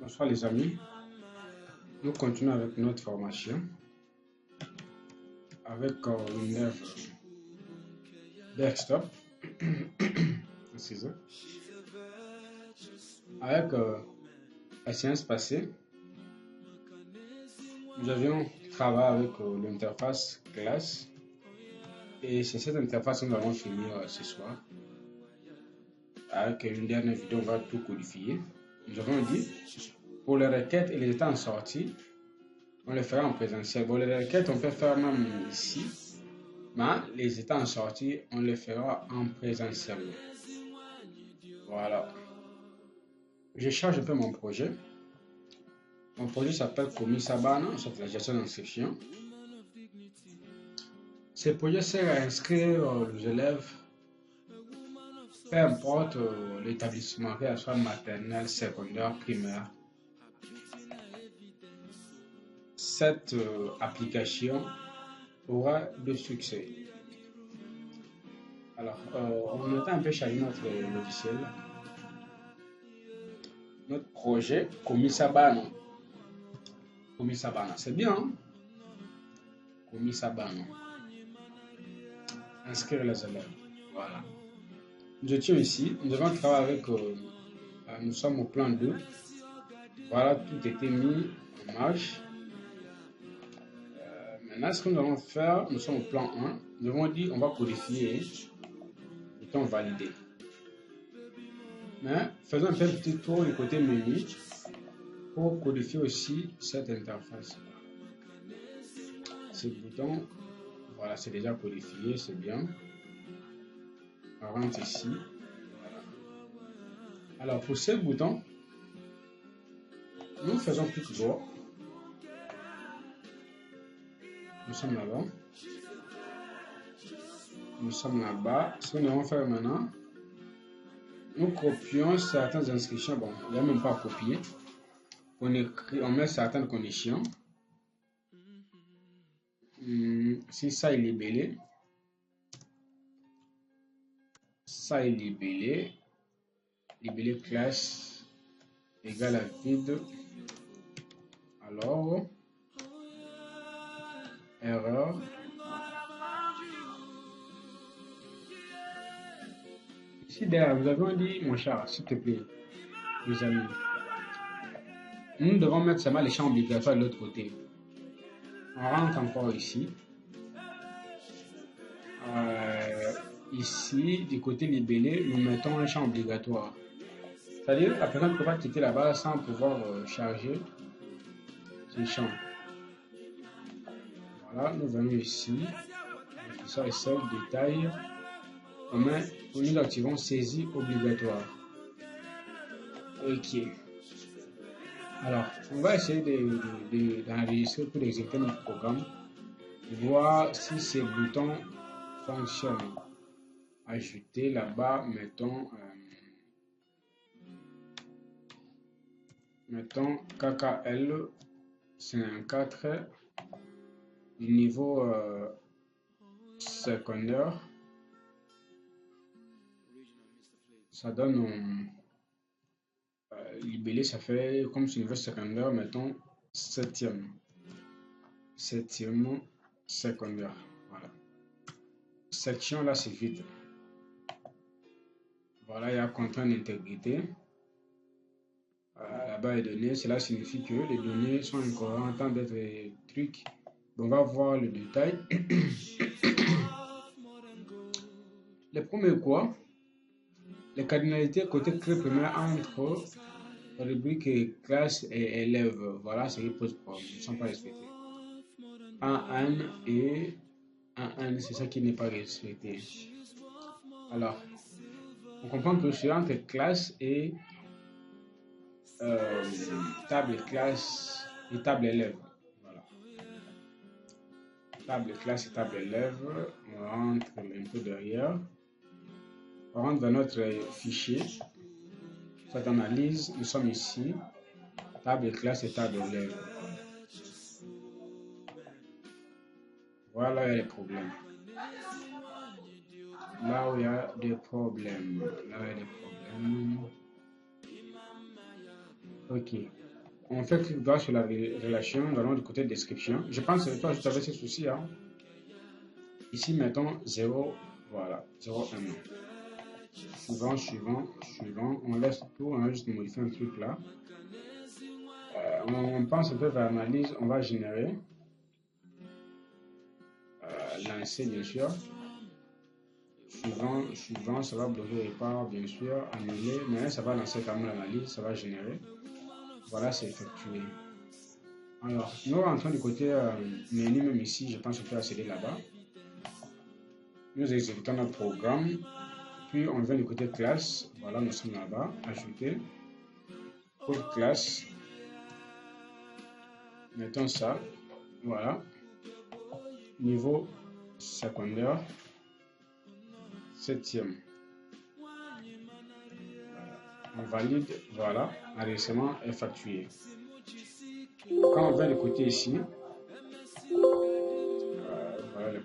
Bonsoir les amis, nous continuons avec notre formation avec Windows Desktop. Avec la séance passée, nous avions travaillé avec l'interface classe et c'est cette interface que nous allons finir ce soir. Avec une dernière vidéo, on va tout codifier. Nous avons dit pour les requêtes et les états en sortie, on les fera en présentiel. Bon, les requêtes, on peut faire même ici, mais les états en sortie, on les fera en présentiel. Voilà. Je charge un peu mon projet. Mon projet s'appelle Komisabana, c'est la gestion d'inscription. Ce projet sert à inscrire les élèves, peu importe l'établissement, que ce soit maternelle, secondaire, primaire. Cette application aura de succès. Alors, on a un peu chargé notre logiciel. Notre projet Komisabana. Komisabana, c'est bien, hein? Komisabana. Inscrire les élèves. Voilà. Nous étions ici. Nous devons travailler avec. Nous sommes au plan 2. Voilà, tout était mis en marche. Maintenant, ce que nous allons faire, nous sommes au plan 1. Nous avons dit on va codifier. Bouton valider. Mais faisons un petit tour du côté menu pour codifier aussi cette interface. Ce bouton, voilà, c'est déjà codifié, c'est bien. On rentre ici. Voilà. Alors pour ce bouton, nous faisons clic droit. Nous sommes là-bas. Nous sommes là-bas. Ce que nous allons faire maintenant, nous copions certaines inscriptions. Bon, il n'y a même pas à copier. On met certaines conditions. Si ça est libellé, ça est libellé. Libellé classe égale à vide. Alors, erreur. Ici derrière, nous avons dit, mon cher, s'il te plaît, les amis, nous devons mettre seulement les champs obligatoires de l'autre côté. On rentre encore ici. Ici, du côté libellé, nous mettons un champ obligatoire. C'est-à-dire que la personne ne peut pas quitter là-bas sans pouvoir charger ce champ. Voilà, nous venons ici. Ça est seul, détail. Nous activons saisie obligatoire. Ok. Alors, on va essayer d'enregistrer pour exécuter notre programme. Voir si ces boutons fonctionnent. Ajouter là-bas, mettons KKL 54 du niveau secondaire. Ça donne libellé, ça fait comme ce niveau secondaire, mettons 7e secondaire. Voilà. Section là, c'est vide. Voilà, il y a contraint d'intégrité. Là-bas, les données, cela signifie que les données sont incohérentes en tant d'être trucs. On va voir le détail. Le premier quoi? Les cardinalités côté clé primaire entre rubrique et classe et élève. Voilà ce qui pose problème. Ils ne sont pas respectés. Un et un, c'est ça qui n'est pas respecté. Alors, on comprend que c'est entre classe et table classe et table élève. Voilà. Table classe et table élève. On rentre un peu derrière. On rentre dans notre fichier. Cette analyse, nous sommes ici. Table classe et table élève. Voilà, il y a des problèmes. Là où il y a des problèmes. Là où il y a des problèmes. Ok. On fait clic droit sur la relation, nous allons du côté description. Je pense que toi, je t'avais ce souci. Hein. Ici, mettons 0, voilà, 0, 1. Suivant. On laisse tout, on va juste modifier un truc là. On pense un peu vers l'analyse, on va générer. Lancer, bien sûr. Suivant, ça va bloquer les parts, bien sûr, annuler, mais ça va lancer quand même l'analyse, ça va générer. Voilà, c'est effectué. Alors, nous rentrons du côté menu, même ici, je pense qu'on peut accéder là-bas. Nous exécutons notre programme, puis on vient du côté classe, voilà, nous sommes là-bas, ajouter, code classe, mettons ça, voilà, niveau secondaire, 7e. On valide, voilà, enregistrement effectué. Quand on vient du côté ici, voilà le problème.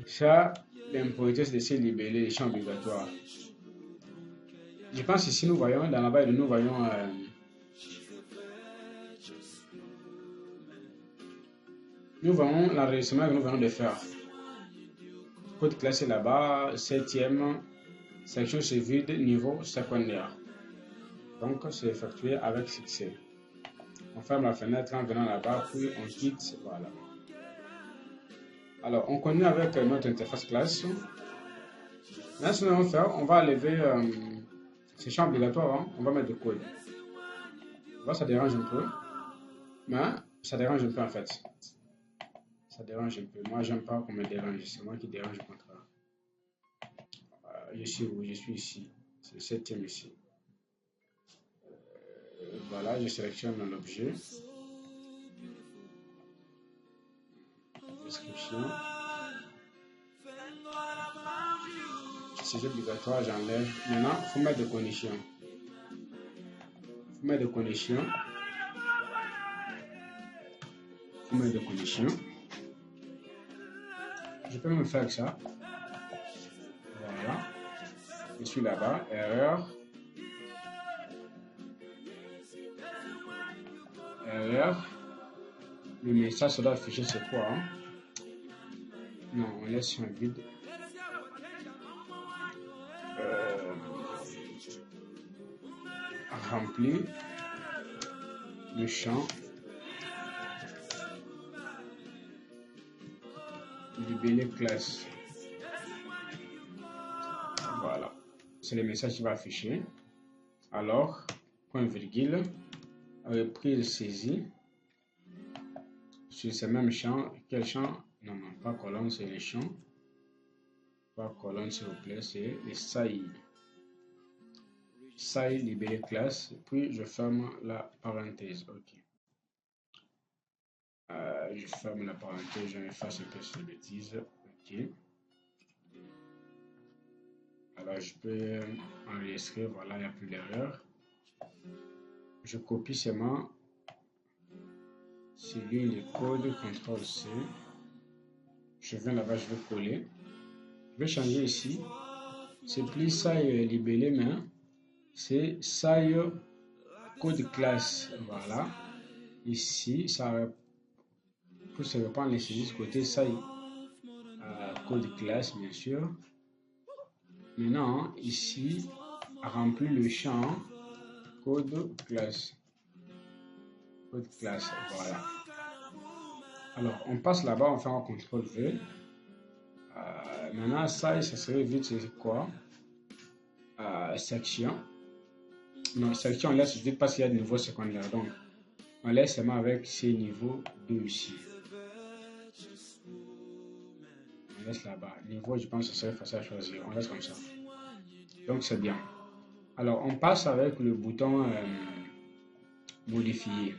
Ça, l'important c'est de se libérer les champs obligatoires. Je pense ici nous voyons, dans la barre nous voyons l'enregistrement que nous venons de faire. Code classé là-bas, 7e, section c'est vide, niveau secondaire. Donc c'est effectué avec succès. On ferme la fenêtre en venant là-bas, puis on quitte, voilà. Alors on continue avec notre interface classe. Là, ce qu'on va faire, on va enlever ces champs obligatoires, hein. On va mettre du code. Là, ça dérange un peu, mais ça dérange un peu en fait. Ça dérange un peu. Moi, j'aime pas qu'on me dérange. C'est moi qui dérange le contraire. Je suis où? Je suis ici. C'est le 7e ici. Voilà, je sélectionne l'objet. Description. C'est obligatoire, j'enlève. Maintenant, il faut mettre des conditions. Je peux même faire ça. Voilà. Je suis là-bas. Erreur. Le message ça doit afficher c'est quoi, hein? Non, on laisse sur un vide. Remplir le champ. Libellé classe. Voilà. C'est le message qui va afficher. Alors, point virgule, reprise saisie. Sur ce même champ, quel champ? Non, pas colonne, c'est les champs. Pas colonne, s'il vous plaît, c'est les saillies. Saillie libellé classe, puis je ferme la parenthèse. Ok. Je ferme la parenthèse, je efface un peu ces bêtises. Ok. Alors je peux enregistrer, voilà, il n'y a plus d'erreur. Je copie seulement celui le code, CTRL C. Je viens là-bas, je vais coller. Je vais changer ici. C'est plus saille libellé, mais c'est saille code classe. Voilà. Ici, ça pour se reprendre les services côté saille code classe, bien sûr. Maintenant, ici, remplir le champ code classe. Code classe, voilà. Alors, on passe là-bas, on fait un CTRL V. Maintenant, ça serait vite, c'est quoi? Section. Non, section, on laisse vite parce qu'il y a de niveau secondaire. Donc, on laisse seulement avec ces niveaux 2 ici. On laisse là-bas. Niveau, je pense que ce serait facile à choisir. On laisse comme ça. Donc, c'est bien. Alors, on passe avec le bouton modifier.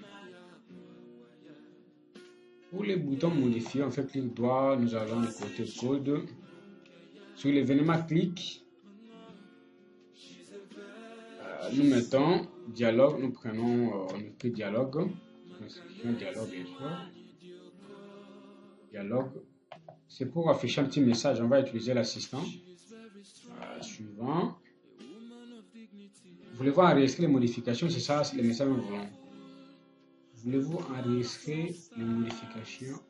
Pour les boutons modifier, on fait clic droit, nous allons du côté code. Sur l'événement clic, nous mettons dialogue, nous prenons, on écrit dialogue, dialogue bien sûr. Dialogue, c'est pour afficher un petit message, on va utiliser l'assistant. Suivant. Voulez-vous enregistrer les modifications? C'est ça, c'est le message que nous voulons. Voulez-vous enregistrer les modifications?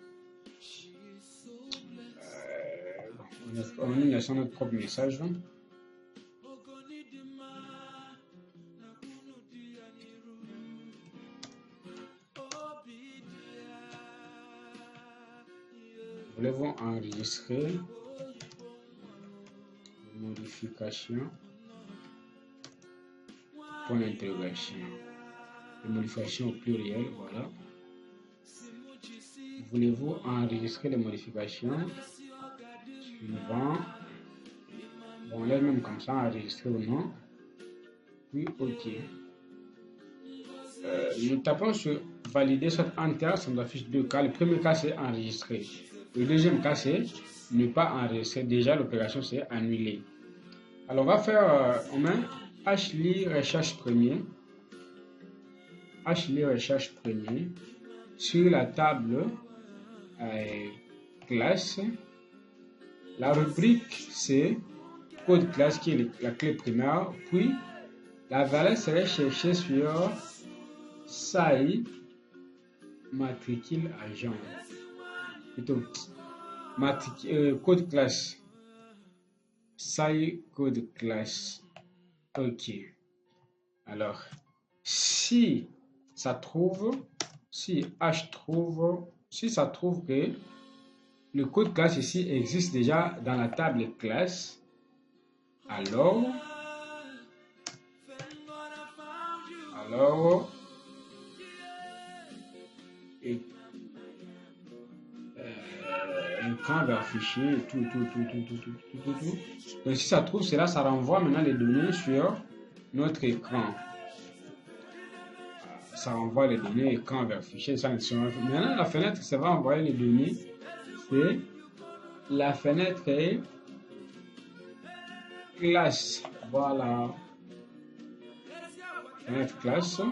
On laisse notre propre message. Voulez-vous enregistrer les modifications? Point d'interrogation. Les modifications au pluriel, voilà. Voulez-vous enregistrer les modifications? Suivant. Bon, là même comme ça, enregistrer ou non. Puis, OK. Nous tapons sur valider soit enter, ça nous affiche deux cas. Le premier cas, c'est enregistrer. Le deuxième cas, c'est ne pas enregistrer. Déjà, l'opération, c'est annuler. Alors, on va faire, on met hli recherche premier. Hli recherche premier. Sur la table classe. La rubrique, c'est code classe qui est la clé primaire. Puis, la valeur serait cherchée sur SAI matricule agent. Plutôt, code classe. SAI code classe. OK. Alors, si ça trouve que le code classe ici existe déjà dans la table classe, alors un camp va afficher tout. Donc si ça trouve cela, ça renvoie maintenant les données sur notre écran. Ça renvoie les données écran va afficher ça. Maintenant la fenêtre, ça va envoyer les données. C'est la fenêtre classe. Voilà. Fenêtre classe.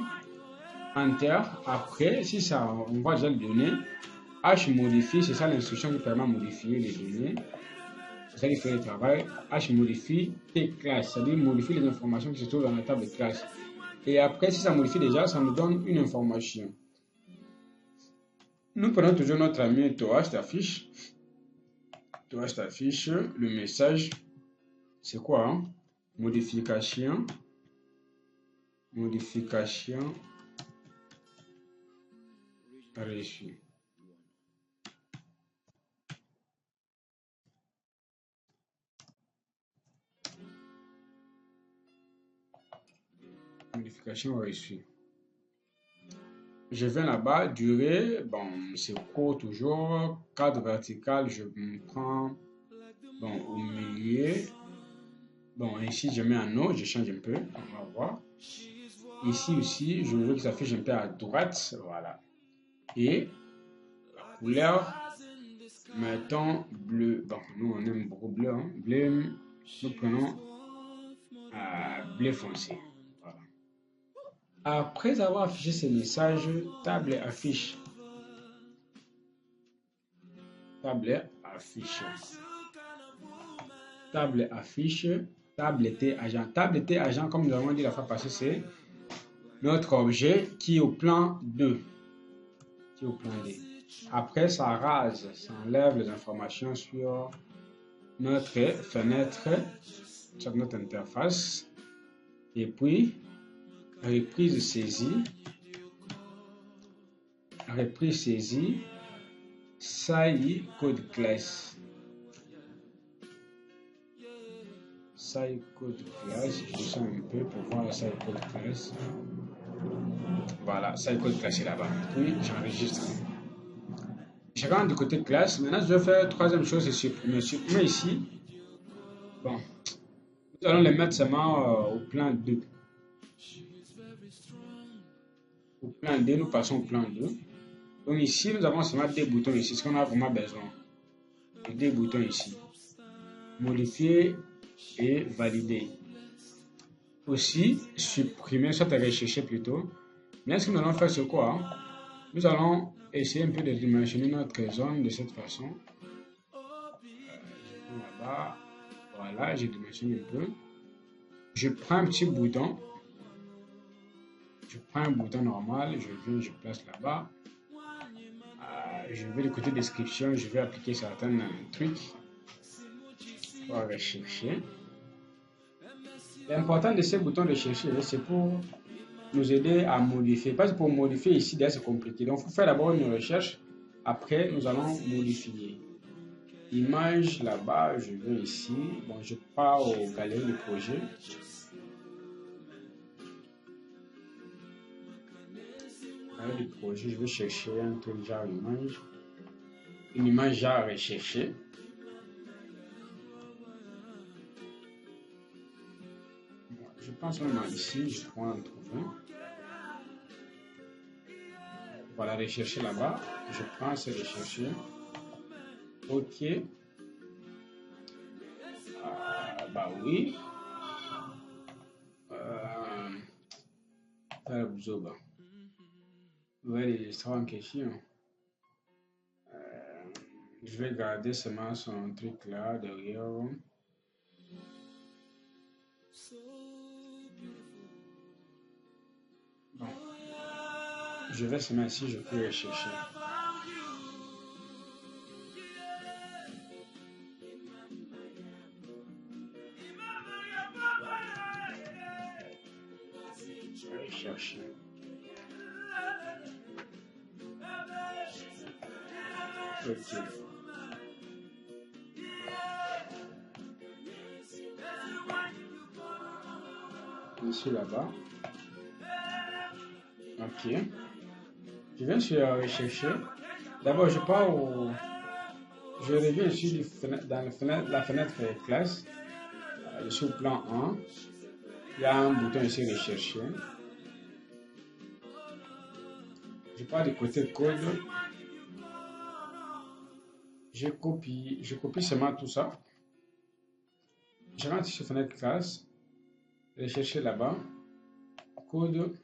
Enter. Après, si ça envoie déjà les données, H modifie, c'est ça l'instruction qui permet de modifier les données. C'est ça qui fait le travail. H modifie T classe, c'est-à-dire modifie les informations qui se trouvent dans la table de classe. Et après, si ça modifie déjà, ça nous donne une information. Nous prenons toujours notre ami TOAS t'affiche. TOAS t'affiche le message. C'est quoi hein? Modification reçue. Modification reçue. Je viens là-bas, durée, bon, c'est court toujours, cadre vertical, je me prends, bon, au milieu, bon, ici je mets un autre, je change un peu, on va voir. Ici aussi, je veux que ça s'affiche un peu à droite, voilà. Et la couleur, mettons bleu, bon, nous on aime beaucoup bleu, hein. Bleu, nous prenons bleu foncé. Après avoir affiché ces messages, table affiche. Table affiche. Tableté agent. Tableté agent, comme nous avons dit la fois passée, c'est notre objet qui est au plan 2. Après, ça rase, ça enlève les informations sur notre fenêtre, sur notre interface. Et puis, reprise saisie, SAI code classe. SAI code classe, je descends un peu pour voir SAI code classe. Voilà, SAI code classe est là-bas. Puis j'enregistre. Je rentre du côté classe. Maintenant, je vais faire troisième chose, c'est supprimer. Supprimer ici. Bon, nous allons les mettre seulement au plan 2. Au plan 2, nous passons au plan 2. Donc ici, nous avons seulement des boutons ici, ce qu'on a vraiment besoin. Et des boutons ici. Modifier et valider. Aussi, supprimer, soit rechercher plutôt. Mais ce que nous allons faire, c'est quoi? Nous allons essayer un peu de dimensionner notre zone de cette façon. Là-bas, voilà, je dimensionne un peu. Je prends un petit bouton. Je prends un bouton normal, je viens, je place là-bas. Je vais du côté description, je vais appliquer certains trucs. On va rechercher. L'important de ces boutons de chercher, c'est pour nous aider à modifier. Parce que pour modifier ici, c'est compliqué. Donc, il faut faire d'abord une recherche. Après, nous allons modifier. Image là-bas, je vais ici. Bon, je pars aux galeries de projet. Galerie de projet, je vais chercher un truc genre image. Une image genre rechercher. Bon, je pense vraiment ici, je prends un trouver. Voilà, rechercher là-bas. Je prends ce rechercher. OK. Bah oui. En question. Je vais garder seulement son truc là derrière. Bon. Je vais seulement ici, je peux rechercher. Rechercher. OK. Ici là-bas. OK. Je viens sur rechercher. D'abord, je pars au. Je reviens ici dans la fenêtre classe. Je suis au plan 1. Il y a un bouton ici rechercher. Je pars du côté code. Je copie seulement tout ça. Je rentre sur fenêtre classe. Rechercher là-bas. Code.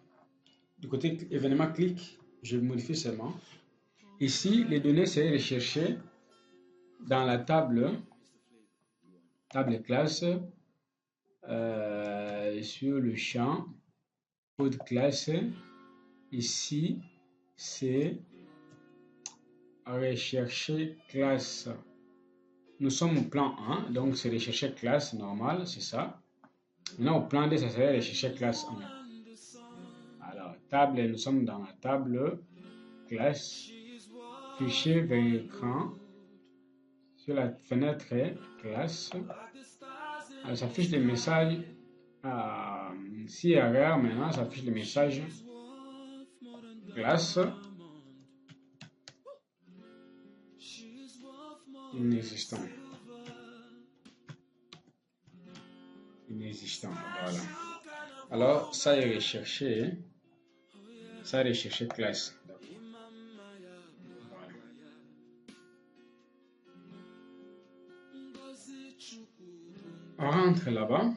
Du côté événement clic, je modifie seulement. Ici, les données seraient recherchées dans la table classe sur le champ code classe. Ici, c'est rechercher classe. Nous sommes au plan 1, donc c'est rechercher classe normale, c'est ça. Maintenant, au plan 2, ça serait rechercher classe 1. Alors, table, nous sommes dans la table classe. Fichier vers écran. Sur la fenêtre classe. Alors, ça affiche des messages. Si erreur, maintenant, ça affiche les messages classe. Inexistant. Voilà. Alors, ça est recherché. Ça est recherché classe. Voilà. On rentre là-bas.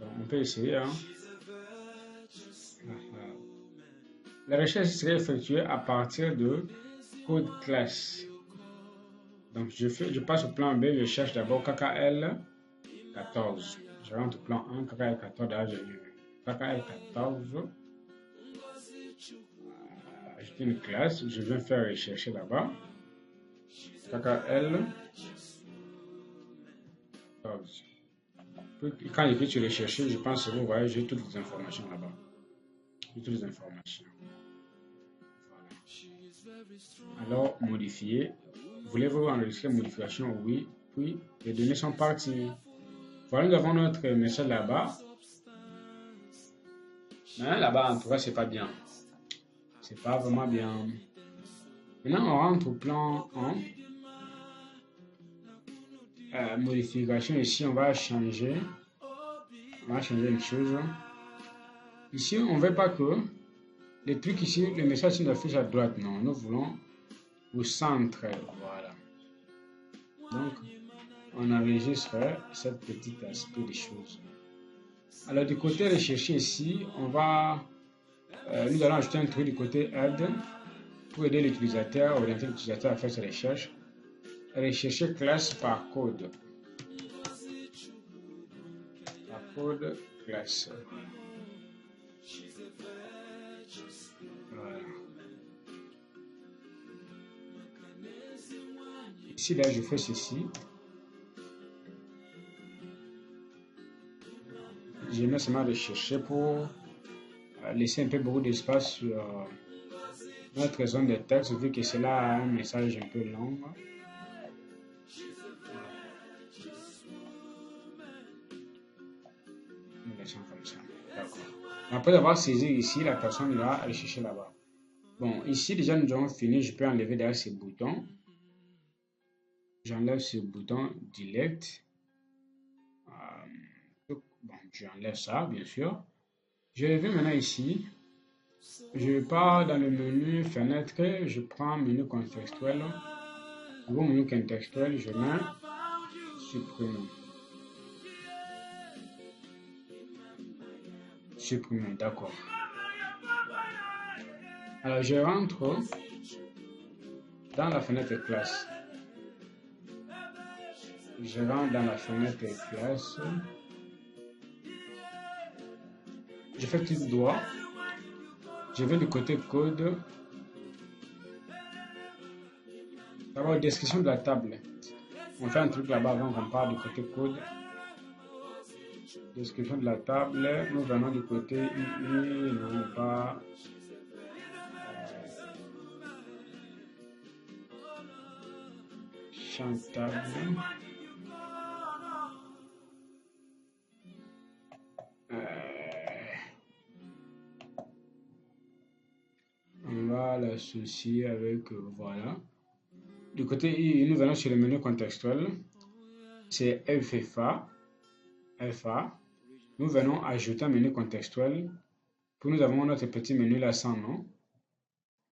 On peut essayer. Hein. La recherche serait effectuée à partir de code classe. Donc, je passe au plan B, je cherche d'abord KKL 14. Je rentre au plan 1, KKL 14, KKL 14. Ajoute une classe, je viens faire rechercher là-bas. KKL 14. Puis, quand je clique sur rechercher, je pense que vous voyez, j'ai toutes les informations là-bas. J'ai toutes les informations. Voilà. Alors, modifier. Voulez-vous enregistrer modification? Oui. Puis, les données sont parties. Voilà, nous avons notre message là-bas. Mais là-bas, en tout cas, c'est pas bien. C'est pas vraiment bien. Maintenant, on rentre au plan 1. Modification ici, on va changer une chose. Ici, on ne veut pas que les trucs ici, le message ici affiche à droite. Non, nous voulons au centre. Voilà. Donc, on enregistre cet petit aspect des choses. Alors, du côté recherché ici, nous allons ajouter un truc du côté aide pour aider l'utilisateur, orienter l'utilisateur à faire ses recherches. Rechercher classe par code. code classe. Voilà. Ici, là, je fais ceci. Je mets seulement rechercher pour laisser un peu beaucoup d'espace sur notre zone de texte, vu que cela a un message un peu long. Nous laissons comme ça. D'accord. Après avoir saisi ici, la personne ira rechercher là-bas. Bon, ici déjà nous avons fini. Je peux enlever derrière ces boutons. J'enlève ce bouton Delete. Bon, j'enlève ça, bien sûr. Je vais maintenant ici. Je pars dans le menu fenêtre. Je prends menu contextuel. Nouveau menu contextuel, je mets supprimer. Supprimer, d'accord. Alors, je rentre dans la fenêtre classe. Je rentre dans la fenêtre classe. Je fais clic droit. Je vais du côté code. D'abord, description de la table. On fait un truc là-bas avant qu'on parle du côté code. Description de la table. Nous venons du côté II, non pas. Champ table. On va l'associer avec, voilà. Du côté I, nous venons sur le menu contextuel. C'est FFA. Nous venons ajouter un menu contextuel. Puis nous avons notre petit menu là sans nom.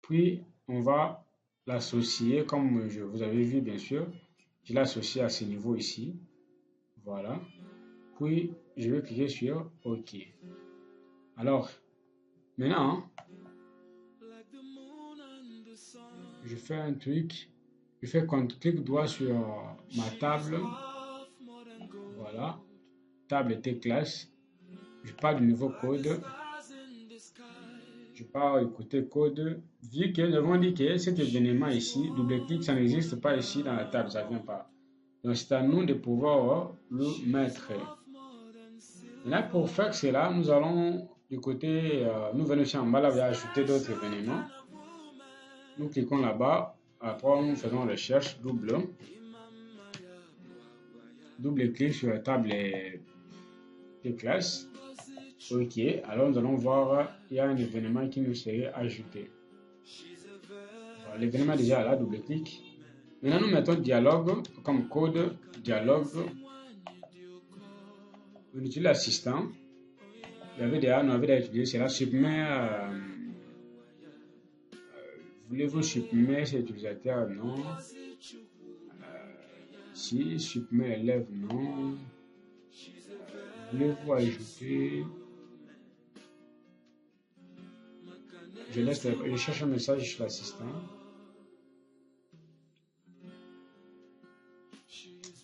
Puis on va l'associer comme vous avez vu bien sûr. Je l'ai associé à ce niveau ici. Voilà. Puis je vais cliquer sur OK. Alors, maintenant, je fais un truc. Je fais clic droit sur ma table. Voilà. Table était classe. Je pars du nouveau code. Je pars du côté code. Vu que nous avons dit que cet événement ici, double-clic, ça n'existe pas ici dans la table, ça ne vient pas. Donc c'est à nous de pouvoir le mettre. Là, pour faire cela, nous allons du côté, nous venons ici en bas, là, ajouter d'autres événements. Nous cliquons là-bas. Après, nous faisons recherche, double-clic sur la table de classe. OK, alors nous allons voir, il y a un événement qui nous serait ajouté. Voilà, l'événement est déjà là, double-clic. Maintenant, nous mettons dialogue comme code, dialogue. On utilise l'assistant. Nous avons déjà utilisé cela. Supprimer. Voulez-vous supprimer cet utilisateur? Non. Si, supprimer l'élève? Non. Voulez-vous ajouter? Je cherche un message sur l'assistant.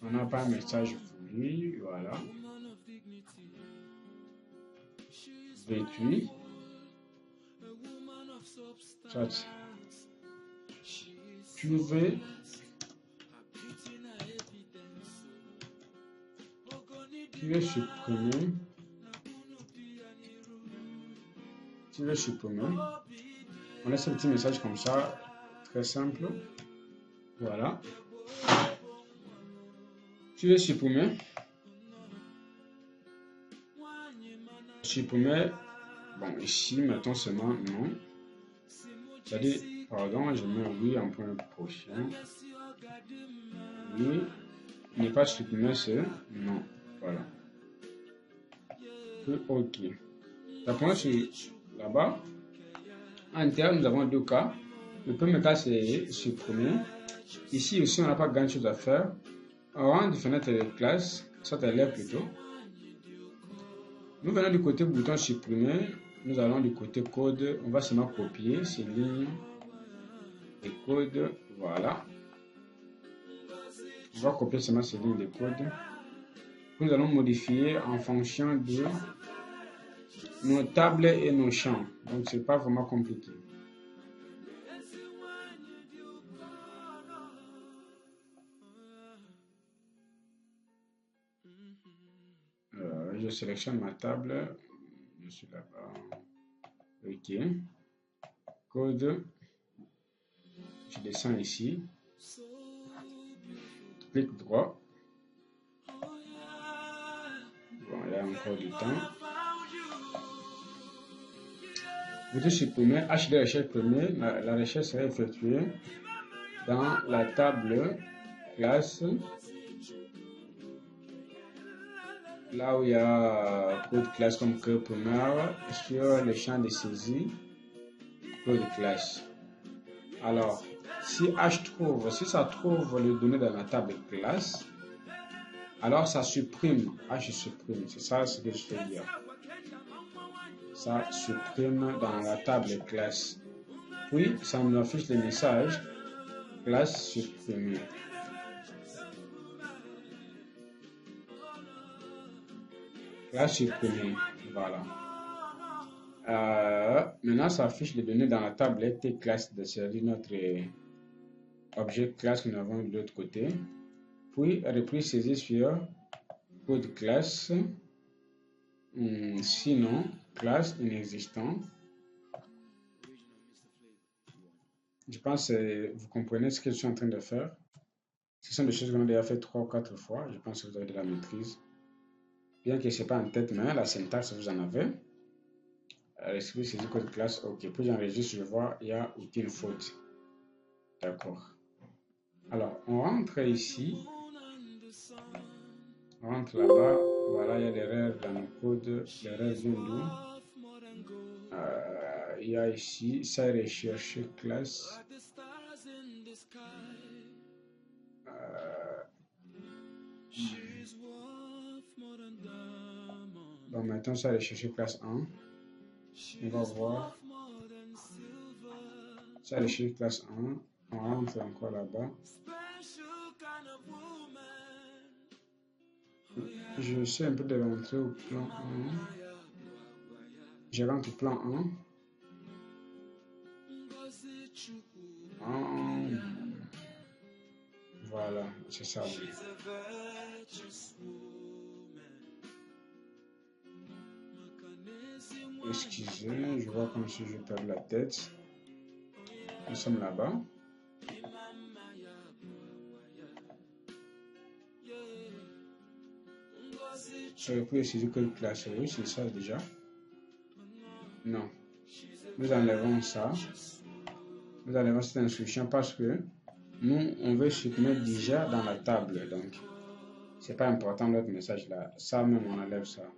On n'a pas un message voulu, voilà. Vêtu. Soit. Tu veux supprimer. Tu veux supprimer. On laisse un petit message comme ça, très simple. Voilà. Tu veux supprimer. Supprimer. Bon, ici, mettons seulement non. C'est-à-dire, pardon, je mets oui en point prochain. Oui. Ne pas supprimer, c'est non. Voilà. Puis, OK. La première, c'est là-bas. En termes, nous avons deux cas. Le premier cas, c'est supprimer. Ici aussi, on n'a pas grand chose à faire. On rentre de fenêtre de classe, soit élève plutôt. Nous venons du côté bouton supprimer. Nous allons du côté code. On va seulement copier ces lignes de code. Voilà. On va copier seulement ces lignes de code. Nous allons modifier en fonction de nos tables et nos champs. Donc, c'est pas vraiment compliqué. Je sélectionne ma table. Je suis là-bas. OK. Code. Je descends ici. Clic droit. Bon, il y a encore du temps. Vous supprimez H de recherche premier. La recherche sera effectuée dans la table classe. Là où il y a code classe comme cœur primaire, sur le champ de saisie, code classe. Alors, si ça trouve les données dans la table classe, alors ça supprime, H supprime, c'est ça ce que je veux dire. Ça supprime dans la table classe. Puis, ça nous affiche le message classe supprimée. Classe supprimée, voilà. Maintenant, ça affiche les données dans la tablette classe, c'est-à-dire notre objet classe que nous avons de l'autre côté. Puis, reprise saisie sur code classe. Sinon, classe inexistant. Je pense que vous comprenez ce que je suis en train de faire. Ce sont des choses qu'on a déjà fait 3 ou 4 fois. Je pense que vous avez de la maîtrise. Bien que ce n'est pas en tête, mais la syntaxe, vous en avez. Reprise saisie code classe. OK. Puis j'enregistre, je vois, il n'y a aucune faute. D'accord. Alors, on rentre ici. On rentre là-bas. Voilà, il y a l'erreur dans le code. L'erreur vient d'où? Il y a ici, ça recherche classe. Donc maintenant, ça recherche classe 1. On va voir. Ça recherche classe 1. On rentre encore là-bas. Je sais un peu de rentrer au plan 1. Je rentre au plan 1. Voilà, c'est ça. Excusez, je vois comme si je perds la tête. Nous sommes là-bas. Je peux essayer quelle classe. Oui, c'est ça déjà. Non. Nous enlevons ça. Nous enlevons cette instruction parce que nous, on veut supprimer déjà dans la table. Donc, c'est pas important notre message là. Ça même, on enlève ça.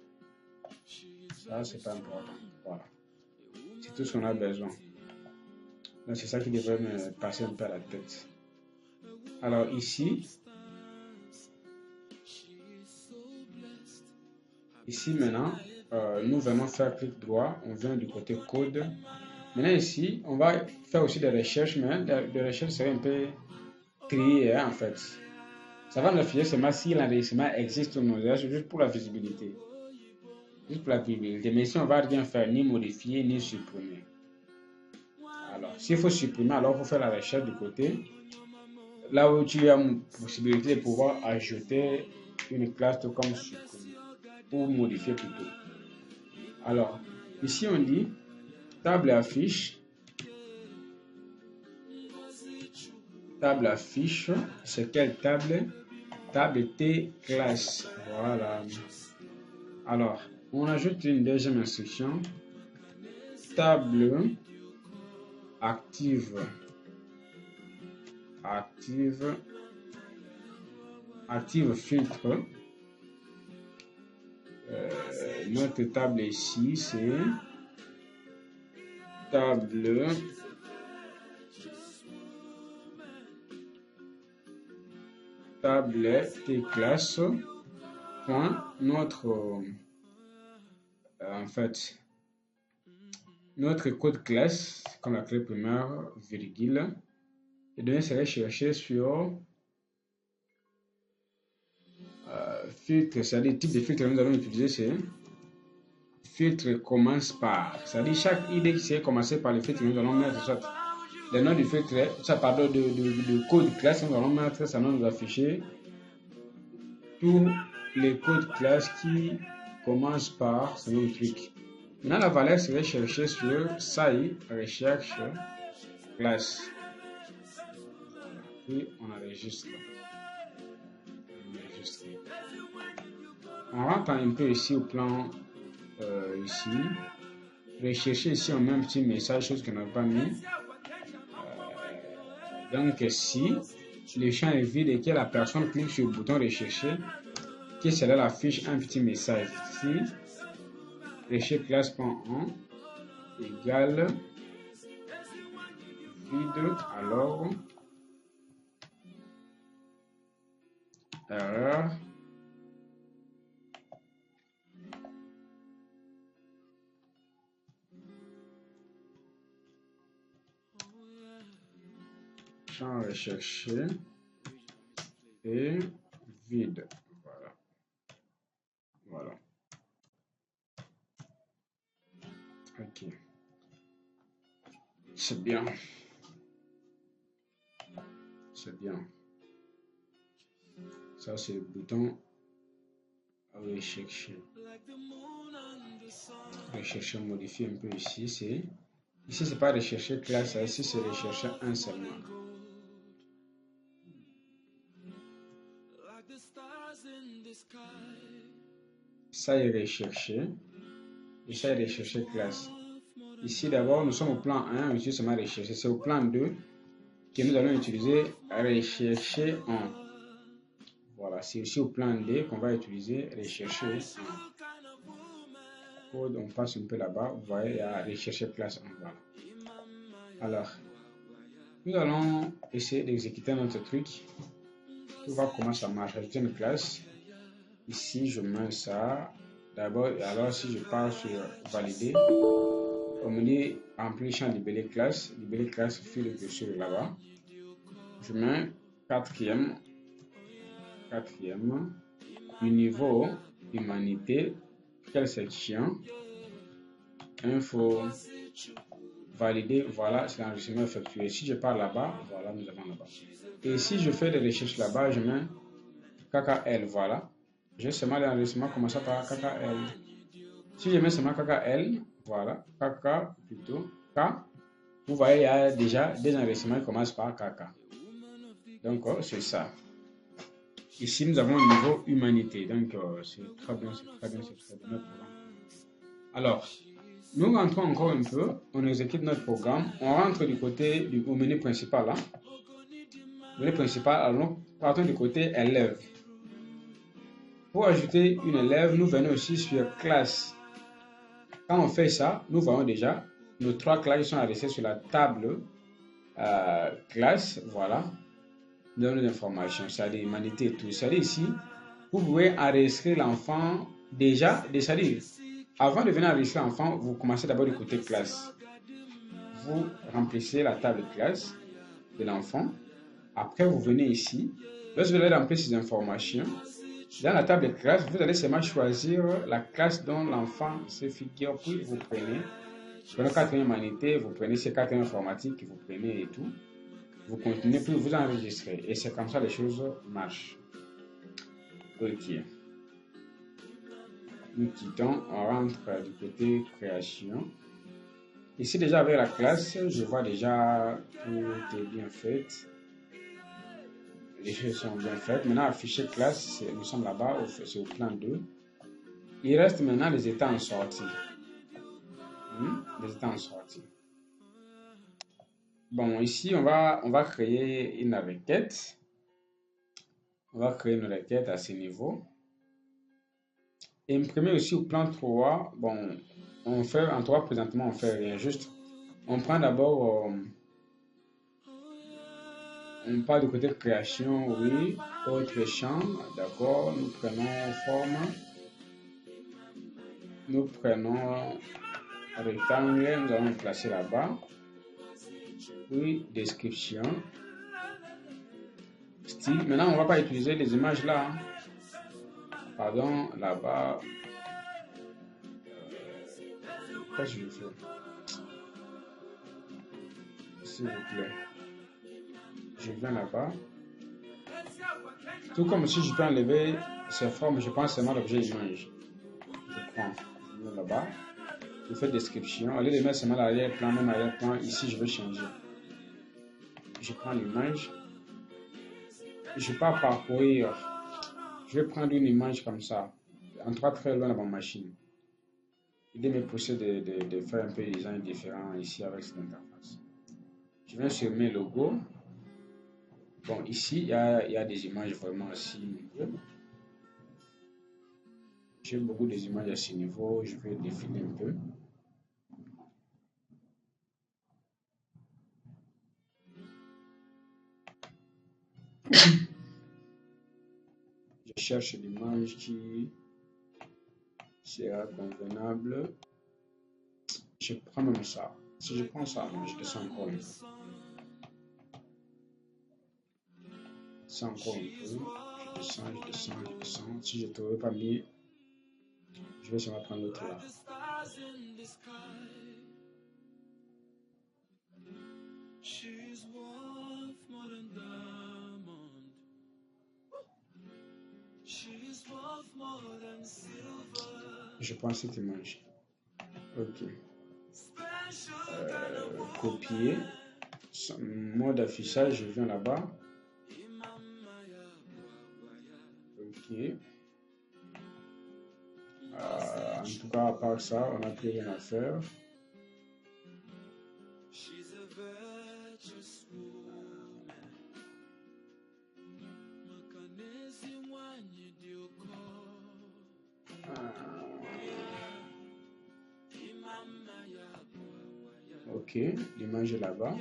Ça, c'est pas important. Voilà. C'est tout ce qu'on a besoin. Donc, c'est ça qui devrait me passer un peu à la tête. Alors, ici, maintenant, nous venons faire clic droit. On vient du côté code. Maintenant, ici, on va faire aussi des recherches, mais les recherches seraient un peu triées, hein, en fait. Ça va nous afficher seulement si l'enregistrement existe ou non, juste pour la visibilité. Juste pour la visibilité. Mais ici, on ne va rien faire, ni modifier, ni supprimer. Alors, s'il faut supprimer, alors il faut faire la recherche du côté. Là où tu as une possibilité de pouvoir ajouter une classe comme supprimer. Ou modifier plutôt. Alors, ici, on dit table affiche. Table affiche, c'est quelle table? Table T classe. Voilà. Alors, on ajoute une deuxième instruction. Table active. Active filtre. Notre table ici, c'est table T classe. Point, notre en fait notre code classe comme la clé primaire, virgule. Les données seraient cherchées sur filtre, c'est-à-dire le type de filtre que nous allons utiliser, c'est filtre commence par. C'est-à-dire chaque idée qui sait commencer par le filtre que nous allons mettre, soit le nom du filtre, soit pardon, de code classe, nous allons mettre, ça va nous afficher tous les codes classe qui commencent par ce même truc. Maintenant, la valeur serait cherchée sur SAI, recherche classe. Puis on enregistre. On rentre un peu ici au plan ici. Rechercher ici, on met un petit message, chose qu'on n'a pas mis. Donc si le champ est vide et que la personne clique sur le bouton rechercher, que cela affiche un petit message ici. Recherche classe.1 égale vide, alors erreur champ recherché et vide. Voilà. Ok. C'est bien. C'est bien. Ça, c'est le bouton rechercher. Rechercher, modifier un peu ici. Ici, c'est pas rechercher classe. Ici, c'est rechercher un seulement. Ça est recherché. Et ça est recherché classe. Ici, d'abord, nous sommes au plan 1. Ici, c'est ma recherche. C'est au plan 2 que nous allons utiliser rechercher en. Voilà, c'est ici au plan D qu'on va utiliser rechercher en. Code, on passe un peu là-bas. Vous voyez, il y a rechercher classe en. Voilà. Alors, nous allons essayer d'exécuter notre truc. On va voir comment ça marche. Ajouter une classe. Ici, je mets ça. D'abord, alors si je pars sur valider, on me dit remplir champ libellé classe. Libellé classe, fil de sur là-bas. Je mets quatrième, du niveau humanité, quelle section, info, valider, voilà, c'est l'enregistrement effectué. Si je pars là-bas, voilà, nous avons là-bas. Et si je fais des recherches là-bas, je mets KKL, voilà. J'ai seulement l'enregistrement commençant par KKL. Si je mets seulement KKL, voilà, KK plutôt, K, vous voyez, il y a déjà des enregistrements qui commencent par KK. Donc, c'est ça. Ici, nous avons le niveau humanité. Donc, c'est très bien, c'est très bien, c'est très bien. Alors, nous rentrons encore un peu, on exécute notre programme, on rentre du côté au menu principal. Là. Menu principal, alors, partons du côté élève. Pour ajouter une élève, nous venons aussi sur classe. Quand on fait ça, nous voyons déjà nos 3 classes sont adressées sur la table classe. Voilà. Nous donnons des informations, c'est-à-dire humanité et tout. C'est-à-dire ici, vous pouvez enregistrer l'enfant déjà, c'est-à-dire avant de venir enregistrer l'enfant, vous commencez d'abord du côté classe. Vous remplissez la table classe de l'enfant. Après, vous venez ici. Lorsque vous allez remplir ces informations, dans la table de classe, vous allez seulement choisir la classe dont l'enfant se figure, puis vous prenez 4e humanité, vous prenez ces 4e informatique, vous prenez et tout. Vous continuez, puis vous enregistrez. Et c'est comme ça les choses marchent. Ok. Nous quittons, on rentre du côté création. Ici déjà avec la classe, je vois déjà tout est bien fait. Les choses sont bien faites. Maintenant, afficher classe, nous sommes là-bas, c'est au plan 2. Il reste maintenant les états en sortie. Les états en sortie. Bon, ici, on va créer une requête. On va créer une requête à ce niveau. Imprimer aussi au plan 3. Bon, on fait en 3 présentement, on fait rien. Juste, on prend d'abord... on part du côté de création, oui. Autre champ, d'accord. Nous prenons forme. Nous prenons rectangle, nous allons le placer là-bas. Oui, description. Style. Maintenant, on ne va pas utiliser les images là. Pardon, là-bas. Qu'est-ce que je fais? S'il vous plaît. Je viens là-bas. Tout comme si je peux enlever ces formes, je prends seulement l'objet image. Je prends, je viens là-bas. Je fais description. Au lieu de mettre seulement l'arrière-plan, même arrière-plan, ici je veux changer. Je prends l'image. Je ne vais pas parcourir. Je vais prendre une image comme ça, en trois très loin de ma machine. Il me pousser de faire un peu des design différents ici avec cette interface. Je viens sur mes logos. Bon, ici, il y a des images vraiment à 6 niveaux. J'ai beaucoup des images à 6 niveaux. Je vais défiler un peu. Je cherche l'image qui sera convenable. Je prends même ça. Si je prends ça, je descends encore un peu. Je descends encore un peu. Je descends. Si je ne trouve pas mis, je vais seulement prendre l'autre là. Je prends cette image. Ok. Copier. Mode affichage, je viens là-bas. Ok. En tout cas, à part ça, on n'a plus rien à faire. Ok, l'image est là-bas.